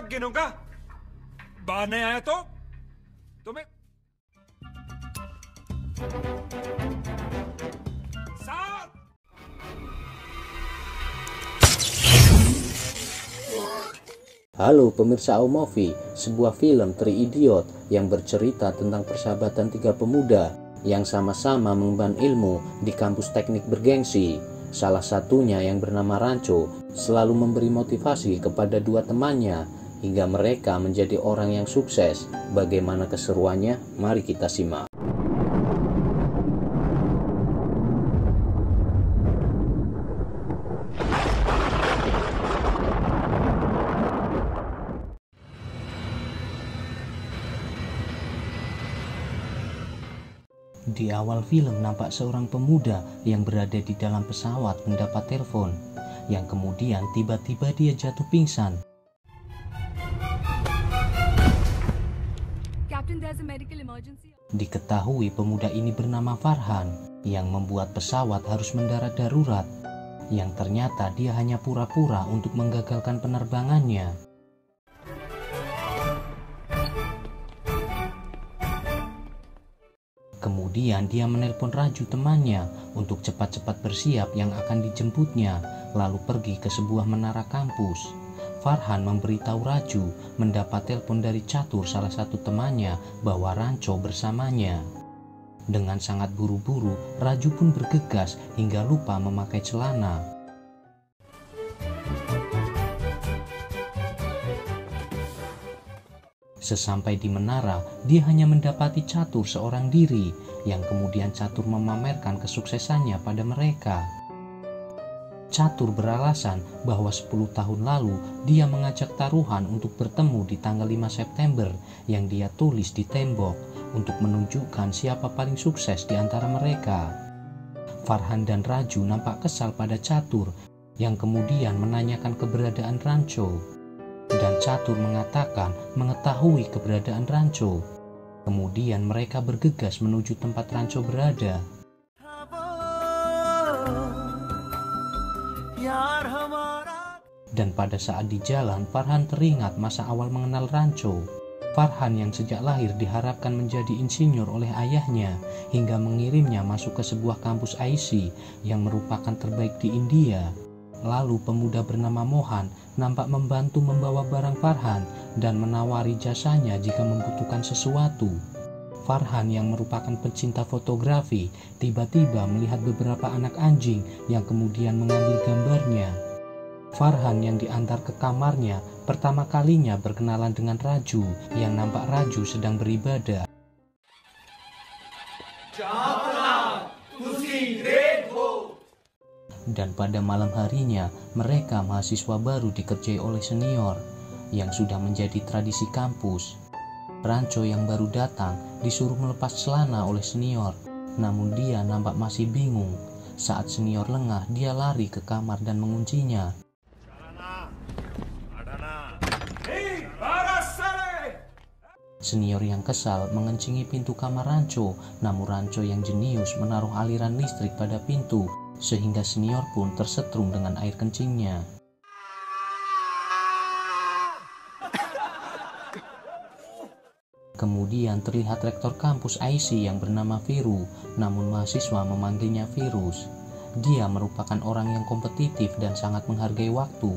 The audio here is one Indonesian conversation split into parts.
तक गिनूंगा, बाहर नहीं आया तो तुम्हें साथ। Halo pemirsa Aumovie, sebuah film teridiot yang bercerita tentang persahabatan tiga pemuda yang sama-sama mengemban ilmu di kampus teknik bergengsi. Salah satunya yang bernama Rancho selalu memberi motivasi kepada dua temannya hingga mereka menjadi orang yang sukses. Bagaimana keseruannya? Mari kita simak. Di awal film nampak seorang pemuda yang berada di dalam pesawat mendapat telepon, yang kemudian tiba-tiba dia jatuh pingsan. Captain, there's a medical emergency. Diketahui pemuda ini bernama Farhan, yang membuat pesawat harus mendarat darurat, yang ternyata dia hanya pura-pura untuk menggagalkan penerbangannya. Kemudian dia menelpon Raju temannya untuk cepat-cepat bersiap yang akan dijemputnya, lalu pergi ke sebuah menara kampus. Farhan memberitahu Raju mendapat telepon dari Catur, salah satu temannya, bahwa Rancho bersamanya. Dengan sangat buru-buru, Raju pun bergegas hingga lupa memakai celana. Sesampai di menara, dia hanya mendapati Catur seorang diri, yang kemudian Catur memamerkan kesuksesannya pada mereka. Catur beralasan bahwa 10 tahun lalu dia mengajak taruhan untuk bertemu di tanggal 5 September yang dia tulis di tembok untuk menunjukkan siapa paling sukses di antara mereka. Farhan dan Raju nampak kesal pada Catur yang kemudian menanyakan keberadaan Rancho. Dan Catur mengatakan mengetahui keberadaan Rancho. Kemudian mereka bergegas menuju tempat Rancho berada. Dan pada saat di jalan, Farhan teringat masa awal mengenal Rancho. Farhan yang sejak lahir diharapkan menjadi insinyur oleh ayahnya hingga mengirimnya masuk ke sebuah kampus IC yang merupakan terbaik di India. Lalu pemuda bernama Mohan nampak membantu membawa barang Farhan dan menawari jasanya jika membutuhkan sesuatu. Farhan yang merupakan pecinta fotografi tiba-tiba melihat beberapa anak anjing yang kemudian mengambil gambarnya. Farhan yang diantar ke kamarnya pertama kalinya berkenalan dengan Raju yang nampak Raju sedang beribadah. Dan pada malam harinya, mereka mahasiswa baru dikerjai oleh senior, yang sudah menjadi tradisi kampus. Rancho yang baru datang disuruh melepas celana oleh senior, namun dia nampak masih bingung. Saat senior lengah, dia lari ke kamar dan menguncinya. Senior yang kesal mengencingi pintu kamar Rancho, namun Rancho yang jenius menaruh aliran listrik pada pintu, sehingga senior pun tersetrum dengan air kencingnya. Kemudian terlihat rektor kampus IC yang bernama Viru, namun mahasiswa memanggilnya Virus. Dia merupakan orang yang kompetitif dan sangat menghargai waktu.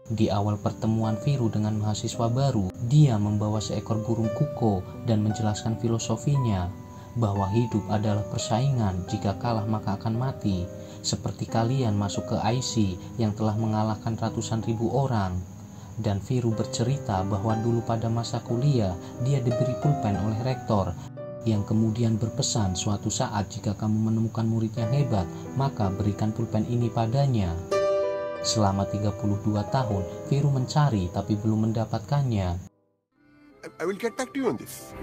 Di awal pertemuan Viru dengan mahasiswa baru, dia membawa seekor burung kuko dan menjelaskan filosofinya bahwa hidup adalah persaingan, jika kalah maka akan mati. Seperti kalian masuk ke IC yang telah mengalahkan ratusan ribu orang. Dan Viru bercerita bahwa dulu pada masa kuliah dia diberi pulpen oleh rektor yang kemudian berpesan suatu saat jika kamu menemukan murid yang hebat, maka berikan pulpen ini padanya. Selama 32 tahun, Viru mencari tapi belum mendapatkannya. I will get back to you on this.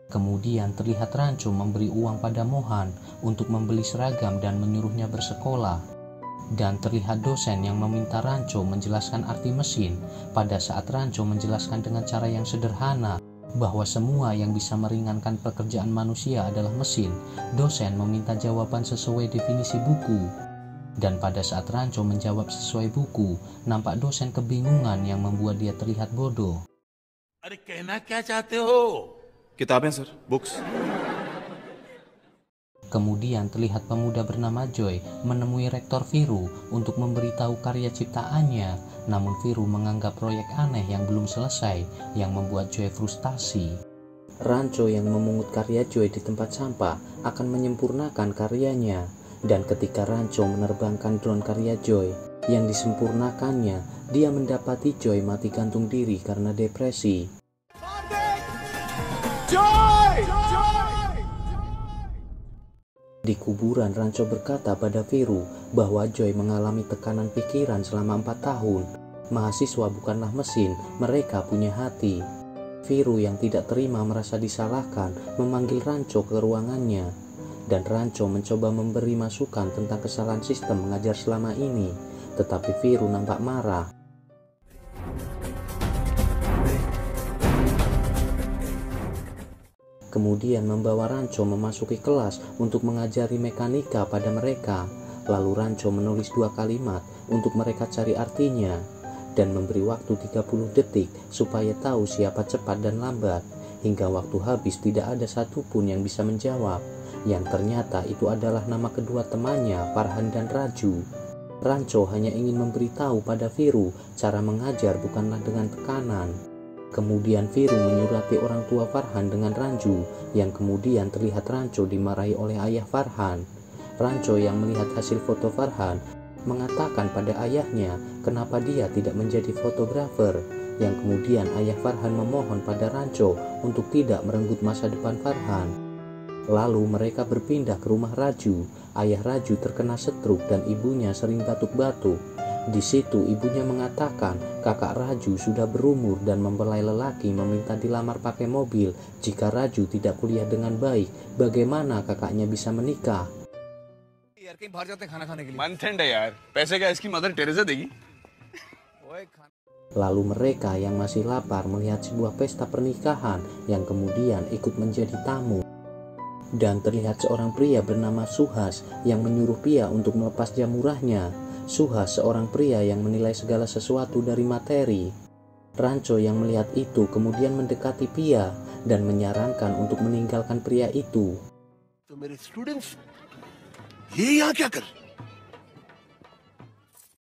Kemudian terlihat Rancho memberi uang pada Mohan untuk membeli seragam dan menyuruhnya bersekolah. Dan terlihat dosen yang meminta Rancho menjelaskan arti mesin. Pada saat Rancho menjelaskan dengan cara yang sederhana, bahwa semua yang bisa meringankan pekerjaan manusia adalah mesin. Dosen meminta jawaban sesuai definisi buku. Dan pada saat Rancho menjawab sesuai buku, nampak dosen kebingungan yang membuat dia terlihat bodoh. अरे कहना क्या चाहते हो? किताबें sir, books. Kemudian terlihat pemuda bernama Joy menemui Rektor Viru untuk memberitahu karya ciptaannya, namun Viru menganggap proyek aneh yang belum selesai yang membuat Joy frustasi. Rancho yang memungut karya Joy di tempat sampah akan menyempurnakan karyanya, dan ketika Rancho menerbangkan drone karya Joy yang disempurnakannya, dia mendapati Joy mati gantung diri karena depresi. Di kuburan, Rancho berkata pada Viru bahwa Joy mengalami tekanan pikiran selama 4 tahun. Mahasiswa bukanlah mesin, mereka punya hati. Viru yang tidak terima merasa disalahkan memanggil Rancho ke ruangannya. Dan Rancho mencoba memberi masukan tentang kesalahan sistem mengajar selama ini. Tetapi Viru nampak marah. Kemudian membawa Rancho memasuki kelas untuk mengajari mekanika pada mereka. Lalu Rancho menulis 2 kalimat untuk mereka cari artinya dan memberi waktu 30 detik supaya tahu siapa cepat dan lambat. Hingga waktu habis tidak ada satupun yang bisa menjawab. Yang ternyata itu adalah nama kedua temannya, Farhan dan Raju. Rancho hanya ingin memberitahu pada Viru cara mengajar bukanlah dengan tekanan. Kemudian Viru menyurati orang tua Farhan dengan Raju, yang kemudian terlihat Rancho dimarahi oleh ayah Farhan. Rancho yang melihat hasil foto Farhan mengatakan pada ayahnya kenapa dia tidak menjadi fotografer, yang kemudian ayah Farhan memohon pada Rancho untuk tidak merenggut masa depan Farhan. Lalu mereka berpindah ke rumah Raju. Ayah Raju terkena stroke dan ibunya sering batuk-batuk. Di situ ibunya mengatakan kakak Raju sudah berumur dan mempelai lelaki meminta dilamar pakai mobil. Jika Raju tidak kuliah dengan baik, bagaimana kakaknya bisa menikah? Lalu mereka yang masih lapar melihat sebuah pesta pernikahan yang kemudian ikut menjadi tamu. Dan terlihat seorang pria bernama Suhas yang menyuruh Pia untuk melepas jam murahnya. Suhas seorang pria yang menilai segala sesuatu dari materi. Rancho yang melihat itu kemudian mendekati Pia dan menyarankan untuk meninggalkan pria itu.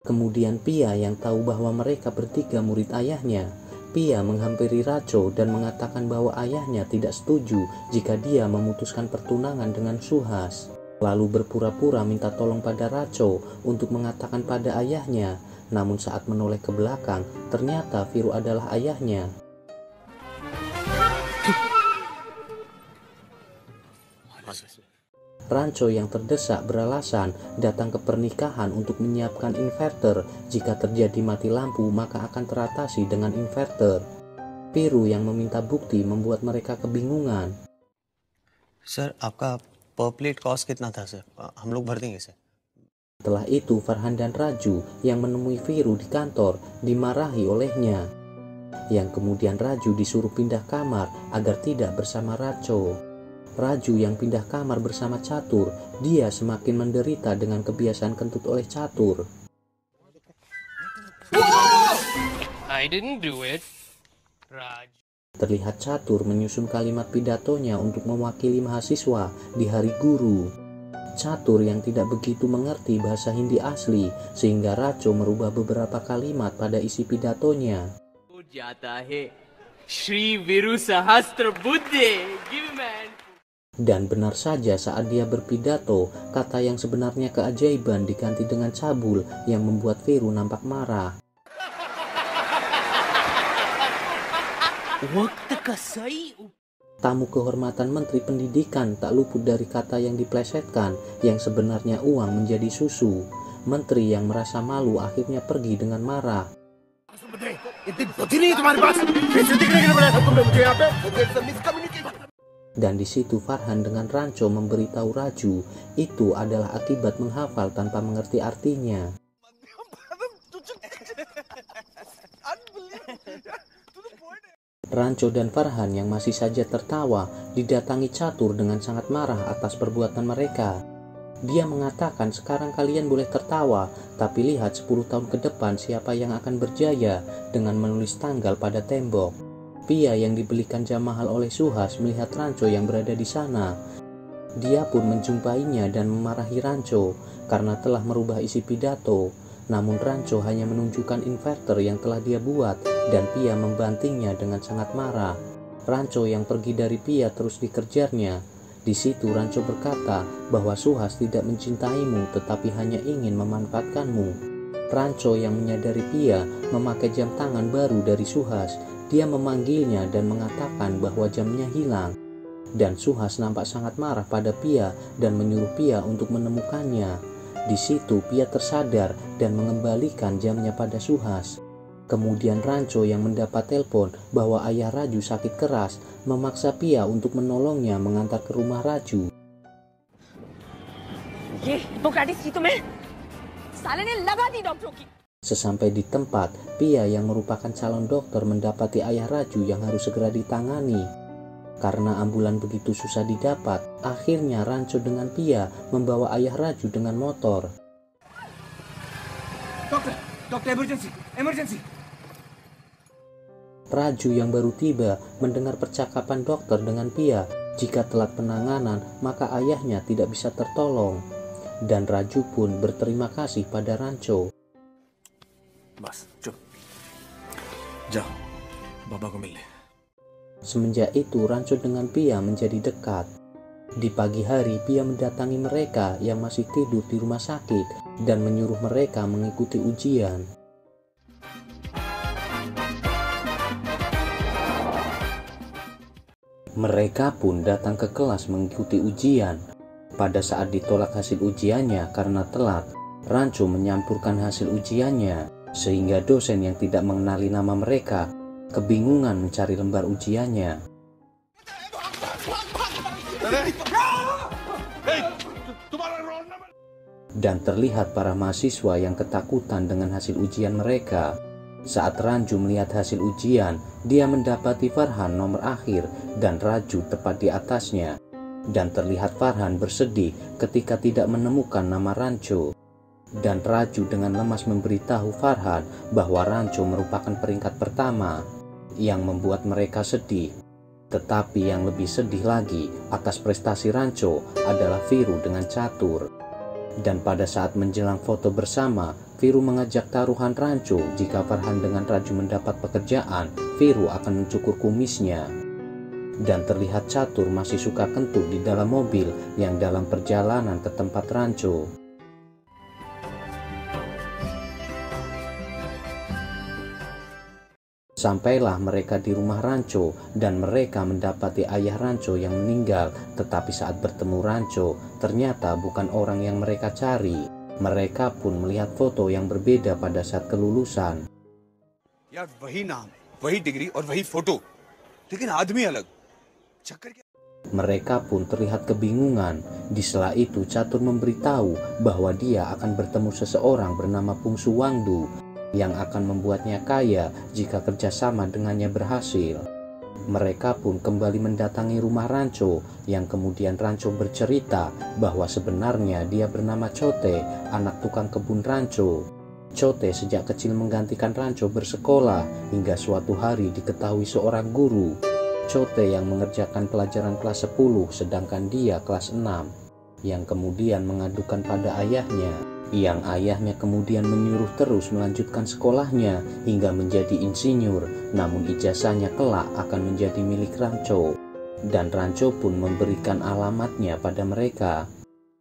Kemudian Pia yang tahu bahwa mereka bertiga murid ayahnya. Pia menghampiri Rancho dan mengatakan bahwa ayahnya tidak setuju jika dia memutuskan pertunangan dengan Suhas. Lalu berpura-pura minta tolong pada Rancho untuk mengatakan pada ayahnya. Namun saat menoleh ke belakang, ternyata Viru adalah ayahnya. Rancho yang terdesak beralasan datang ke pernikahan untuk menyiapkan inverter. Jika terjadi mati lampu, maka akan teratasi dengan inverter. Viru yang meminta bukti membuat mereka kebingungan. Sir, आपका per plate cost कितना था सर? हम लोग भर देंगे sir. Setelah itu Farhan dan Raju yang menemui Viru di kantor dimarahi olehnya, yang kemudian Raju disuruh pindah kamar agar tidak bersama Rancho. Raju yang pindah kamar bersama Catur, dia semakin menderita dengan kebiasaan kentut oleh Catur. I didn't do it, Raj. Terlihat Catur menyusun kalimat pidatonya untuk mewakili mahasiswa di Hari Guru. Catur yang tidak begitu mengerti bahasa Hindi asli, sehingga Rancho merubah beberapa kalimat pada isi pidatonya. Shri Viru Sahastra Buddhe. Give me man. Dan benar saja saat dia berpidato, kata yang sebenarnya keajaiban diganti dengan cabul yang membuat Viru nampak marah. Tamu kehormatan Menteri Pendidikan tak luput dari kata yang diplesetkan yang sebenarnya uang menjadi susu. Menteri yang merasa malu akhirnya pergi dengan marah. Dan di situ Farhan dengan Rancho memberitahu Raju itu adalah akibat menghafal tanpa mengerti artinya. Rancho dan Farhan yang masih saja tertawa didatangi Catur dengan sangat marah atas perbuatan mereka. Dia mengatakan, sekarang kalian boleh tertawa, tapi lihat 10 tahun ke depan siapa yang akan berjaya, dengan menulis tanggal pada tembok. Pia yang dibelikan jam mahal oleh Suhas melihat Rancho yang berada di sana. Dia pun menjumpainya dan memarahi Rancho karena telah merubah isi pidato. Namun Rancho hanya menunjukkan inverter yang telah dia buat dan Pia membantingnya dengan sangat marah. Rancho yang pergi dari Pia terus dikejarnya. Di situ Rancho berkata bahwa Suhas tidak mencintaimu tetapi hanya ingin memanfaatkanmu. Rancho yang menyadari Pia memakai jam tangan baru dari Suhas. Dia memanggilnya dan mengatakan bahwa jamnya hilang. Dan Suhas nampak sangat marah pada Pia dan menyuruh Pia untuk menemukannya. Di situ Pia tersadar dan mengembalikan jamnya pada Suhas. Kemudian Rancho yang mendapat telepon bahwa ayah Raju sakit keras memaksa Pia untuk menolongnya mengantar ke rumah Raju. Sesampai di tempat, Pia yang merupakan calon dokter mendapati ayah Raju yang harus segera ditangani. Karena ambulan begitu susah didapat, akhirnya Rancho dengan Pia membawa ayah Raju dengan motor. Dokter, emergency. Raju yang baru tiba mendengar percakapan dokter dengan Pia. Jika telat penanganan, maka ayahnya tidak bisa tertolong. Dan Raju pun berterima kasih pada Rancho. बस चुप जाओ बाबा को मिलने. Semenjak itu Rancho dengan Pia menjadi dekat. Di pagi hari Pia mendatangi mereka yang masih tidur di rumah sakit dan menyuruh mereka mengikuti ujian. Mereka pun datang ke kelas mengikuti ujian. Pada saat ditolak hasil ujiannya karena telat, Rancho menyampurkan hasil ujiannya sehingga dosen yang tidak mengenali nama mereka kebingungan mencari lembar ujiannya. Dan terlihat para mahasiswa yang ketakutan dengan hasil ujian mereka. Saat Ranju melihat hasil ujian, dia mendapati Farhan nomor akhir dan Raju tepat di atasnya. Dan terlihat Farhan bersedih ketika tidak menemukan nama Rancho. Dan Raju dengan lemas memberitahu Farhan bahwa Rancho merupakan peringkat pertama, yang membuat mereka sedih. Tetapi yang lebih sedih lagi atas prestasi Rancho adalah Viru dengan Catur. Dan pada saat menjelang foto bersama, Viru mengajak taruhan Rancho jika Farhan dengan Raju mendapat pekerjaan, Viru akan mencukur kumisnya. Dan terlihat Catur masih suka kentut di dalam mobil yang dalam perjalanan ke tempat Rancho. Sampailah mereka di rumah Rancho dan mereka mendapati ayah Rancho yang meninggal. Tetapi saat bertemu Rancho, ternyata bukan orang yang mereka cari. Mereka pun melihat foto yang berbeda pada saat kelulusan. यार वही नाम, वही डिग्री और वही फोटो, लेकिन आदमी अलग. चक्कर क्या? Mereka pun terlihat kebingungan. Di sela itu Catur memberitahu bahwa dia akan bertemu seseorang bernama Pungsu Wangdu yang akan membuatnya kaya jika kerjasama dengannya berhasil. Mereka pun kembali mendatangi rumah Rancho, yang kemudian Rancho bercerita bahwa sebenarnya dia bernama Chote, anak tukang kebun Rancho. Chote sejak kecil menggantikan Rancho bersekolah hingga suatu hari diketahui seorang guru. Chote yang mengerjakan pelajaran kelas 10 sedangkan dia kelas 6, yang kemudian mengadukan pada ayahnya. Yang ayahnya kemudian menyuruh terus melanjutkan sekolahnya hingga menjadi insinyur, namun ijazahnya kelak akan menjadi milik Rancho. Dan Rancho pun memberikan alamatnya pada mereka.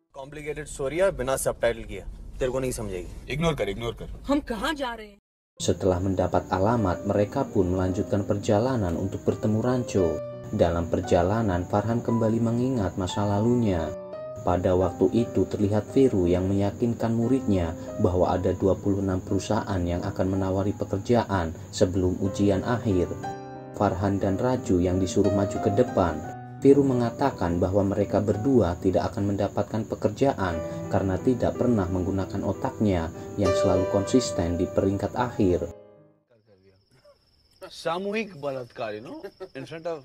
Complicated story है बिना सबटाइटल किया तेरे को नहीं समझेगी. इग्नोर कर. हम कहाँ जा रहे हैं? Setelah mendapat alamat, mereka pun melanjutkan perjalanan untuk bertemu Rancho. Dalam perjalanan, Farhan kembali mengingat masa lalunya. Pada waktu itu terlihat Viru yang meyakinkan muridnya bahwa ada 26 perusahaan yang akan menawari pekerjaan sebelum ujian akhir. Farhan dan Raju yang disuruh maju ke depan. Viru mengatakan bahwa mereka berdua tidak akan mendapatkan pekerjaan karena tidak pernah menggunakan otaknya yang selalu konsisten di peringkat akhir. सामूहिक बलात्कार, you know, in front of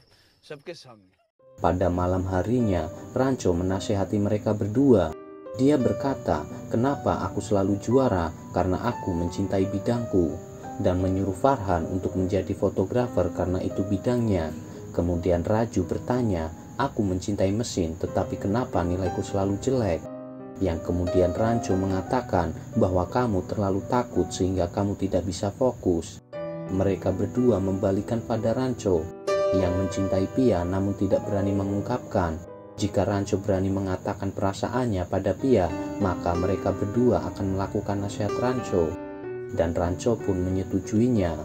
सबके सामने. Pada malam harinya, Rancho menasehati mereka berdua. Dia berkata, kenapa aku selalu juara karena aku mencintai bidangku, dan menyuruh Farhan untuk menjadi fotografer karena itu bidangnya. Kemudian Raju bertanya, aku mencintai mesin tetapi kenapa nilaiku selalu jelek? Yang kemudian Rancho mengatakan bahwa kamu terlalu takut sehingga kamu tidak bisa fokus. Mereka berdua membalikan pada Rancho yang mencintai Pia namun tidak berani mengungkapkan. Jika Rancho berani mengatakan perasaannya pada Pia, maka mereka berdua akan melakukan nasihat Rancho, dan Rancho pun menyetujuinya.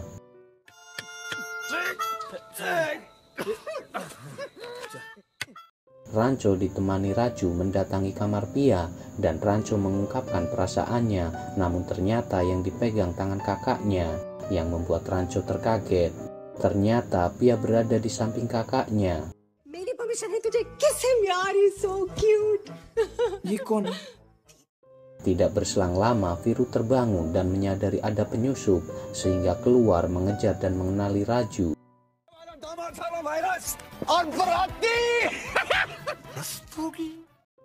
Rancho ditemani Raju mendatangi kamar Pia, dan Rancho mengungkapkan perasaannya, namun ternyata yang dipegang tangan kakaknya, yang membuat Rancho terkaget. Ternyata Pia berada di samping kakaknya. मेरी परमिशन है तुझे किसे यार, so cute. ये कौन है? Tidak berselang lama, Viru terbangun dan menyadari ada penyusup, sehingga keluar mengejar dan mengenali Raju.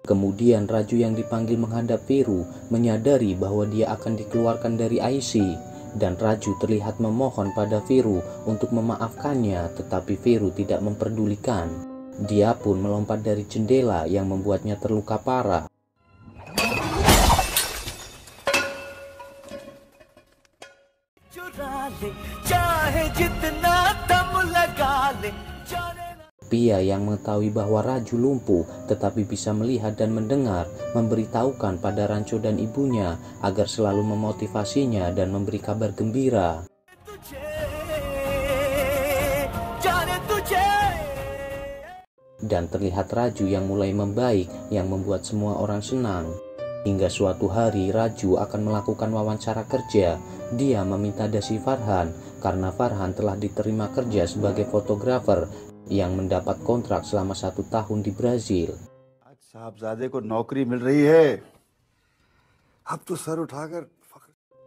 Kemudian Raju yang dipanggil menghadap Viru menyadari bahwa dia akan dikeluarkan dari IC, dan Raju terlihat memohon pada Viru untuk memaafkannya, tetapi Viru tidak memperdulikan. Dia pun melompat dari jendela yang membuatnya terluka parah. Pia yang mengetahui bahwa Raju lumpuh tetapi bisa melihat dan mendengar, memberitahukan pada Rancho dan ibunya agar selalu memotivasinya dan memberi kabar gembira. Dan terlihat Raju yang mulai membaik yang membuat semua orang senang. Hingga suatu hari Raju akan melakukan wawancara kerja. Dia meminta dasi Farhan karena Farhan telah diterima kerja sebagai fotografer yang mendapat kontrak selama 1 tahun di Brazil. साहबजादे को नौकरी मिल रही है. अब तो सर उठाकर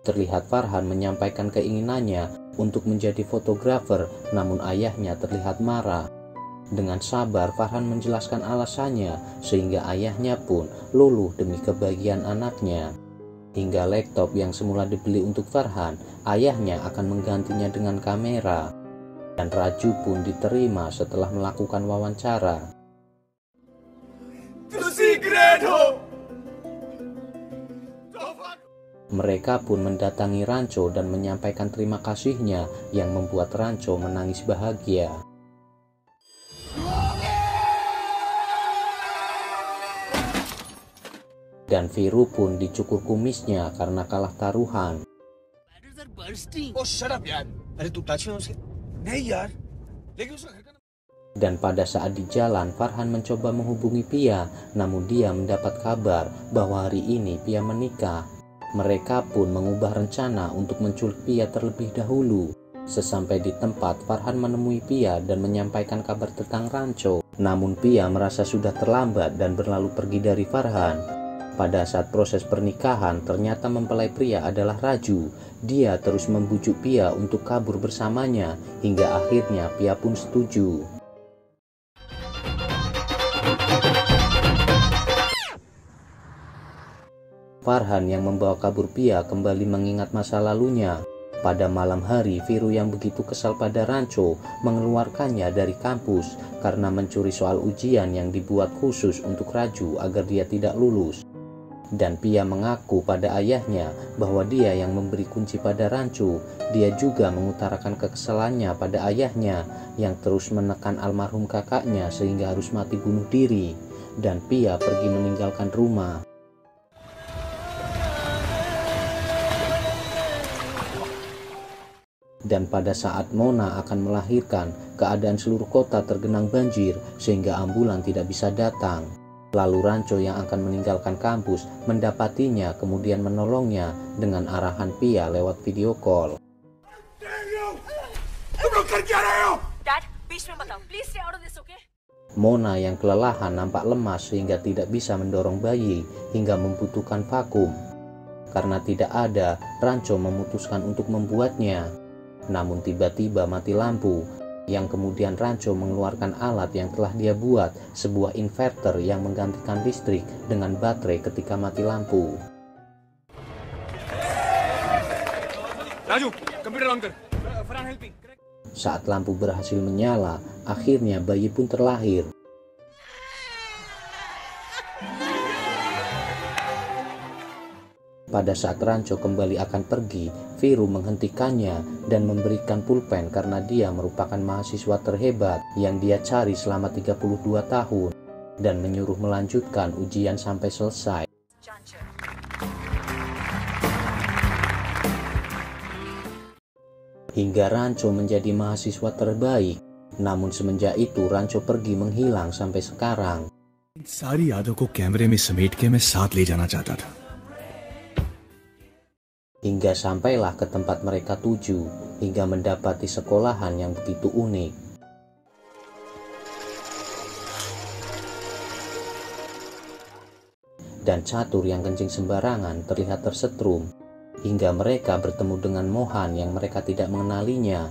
Terlihat Farhan menyampaikan keinginannya untuk menjadi fotografer, namun ayahnya terlihat marah. Dengan sabar Farhan menjelaskan alasannya, sehingga ayahnya pun luluh demi kebahagiaan anaknya. Hingga laptop yang semula dibeli untuk Farhan, ayahnya akan menggantinya dengan kamera. Dan Raju pun diterima setelah melakukan wawancara. Mereka pun mendatangi Rancho dan menyampaikan terima kasihnya, yang membuat Rancho menangis bahagia. Dan Viru pun dicukur kumisnya karena kalah taruhan. Oh, shut up, yaar. अरे तू टच में उसे? नहीं यार. लेकिन उसका घर का Dan pada saat di jalan, Farhan mencoba menghubungi Pia, namun dia mendapat kabar bahwa hari ini Pia menikah. Mereka pun mengubah rencana untuk menculik Pia terlebih dahulu. Sesampai di tempat, Farhan menemui Pia dan menyampaikan kabar tentang Rancho. Namun Pia merasa sudah terlambat dan berlalu pergi dari Farhan. Pada saat proses pernikahan, ternyata mempelai pria adalah Raju. Dia terus membujuk Pia untuk kabur bersamanya, hingga akhirnya Pia pun setuju. Farhan yang membawa kabur Pia kembali mengingat masa lalunya. Pada malam hari, Viru yang begitu kesal pada Rancho mengeluarkannya dari kampus karena mencuri soal ujian yang dibuat khusus untuk Raju agar dia tidak lulus. Dan Pia mengaku pada ayahnya bahwa dia yang memberi kunci pada Rancho. Dia juga mengutarakan kekesalannya pada ayahnya yang terus menekan almarhum kakaknya sehingga harus mati bunuh diri. Dan Pia pergi meninggalkan rumah. Dan pada saat Mona akan melahirkan, keadaan seluruh kota tergenang banjir sehingga ambulan tidak bisa datang. Lalu Rancho yang akan meninggalkan kampus mendapatinya kemudian menolongnya dengan arahan Pia lewat video call. Mona yang kelelahan nampak lemas sehingga tidak bisa mendorong bayi hingga membutuhkan vakum. Karena tidak ada, Rancho memutuskan untuk membuatnya. Namun tiba-tiba mati lampu, yang kemudian Rancho mengeluarkan alat yang telah dia buat, sebuah inverter yang menggantikan listrik dengan baterai ketika mati lampu. Raju computer on कर Farhan help me Saat lampu berhasil menyala, akhirnya bayi pun terlahir. Pada saat Rancho kembali akan pergi, Viru menghentikannya dan memberikan pulpen karena dia merupakan mahasiswa terhebat yang dia cari selama 32 tahun dan menyuruh melanjutkan ujian sampai selesai. Hingga Rancho menjadi mahasiswa terbaik. Namun semenjak itu Rancho pergi menghilang sampai sekarang. सारी यादों को कैमरे में समेट के मैं साथ ले जाना चाहता था. Hingga sampailah ke tempat mereka tuju, hingga mendapati sekolahan yang begitu unik. Dan catur yang kencing sembarangan terlihat tersetrum, hingga mereka bertemu dengan Mohan yang mereka tidak mengenalinya.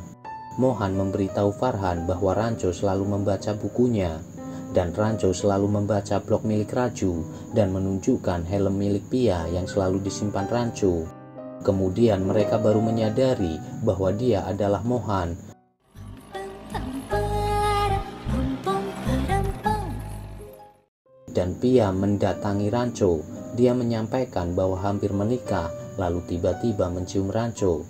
Mohan memberitahu Farhan bahwa Rancho selalu membaca bukunya, dan Rancho selalu membaca blog milik Raju dan menunjukkan helm milik Pia yang selalu disimpan Rancho. Kemudian mereka baru menyadari bahwa dia adalah Mohan. Dan Pia mendatangi Rancho. Dia menyampaikan bahwa hampir menikah, lalu tiba-tiba mencium Rancho.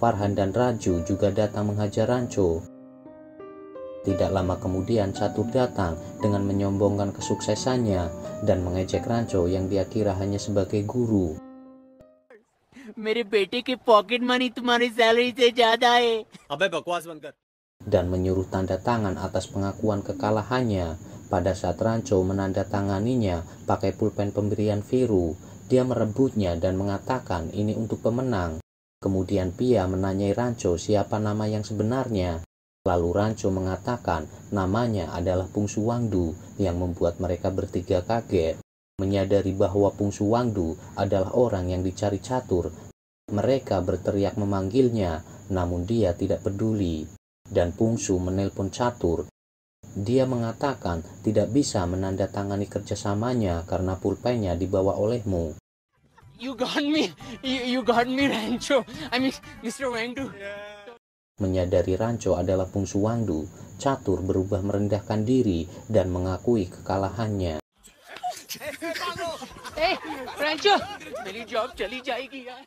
Farhan dan Raju juga datang menghajar Rancho. Tidak lama kemudian Catur datang dengan menyombongkan kesuksesannya dan mengejek Rancho yang dia kira hanya sebagai guru. मेरे बेटे के pocket money तुम्हारी सैलरी से ज्यादा है. अबे बकवास बंद कर. Dan menyuruh tanda tangan atas pengakuan kekalahannya. Pada saat Rancho menandatanganinya pakai pulpen pemberian Viru, dia merebutnya dan mengatakan ini untuk pemenang. Kemudian Pia menanyai Rancho siapa nama yang sebenarnya. Lalu Rancho mengatakan namanya adalah Pungsu Wangdu, yang membuat mereka bertiga kaget. Menyadari bahwa Pungsu Wangdu adalah orang yang dicari Catur, mereka berteriak memanggilnya, namun dia tidak peduli. Dan Pungsu menelpon Catur. Dia mengatakan tidak bisa menandatangani kerjasamanya karena pulpennya dibawa olehmu. You got me, you got me, Rancho. I mean, Mr. Wangdu. Menyadari Rancho adalah Pungsu Wangdu, Catur berubah merendahkan diri dan mengakui kekalahannya. Rancho, मेरी जॉब चली जाएगी यार.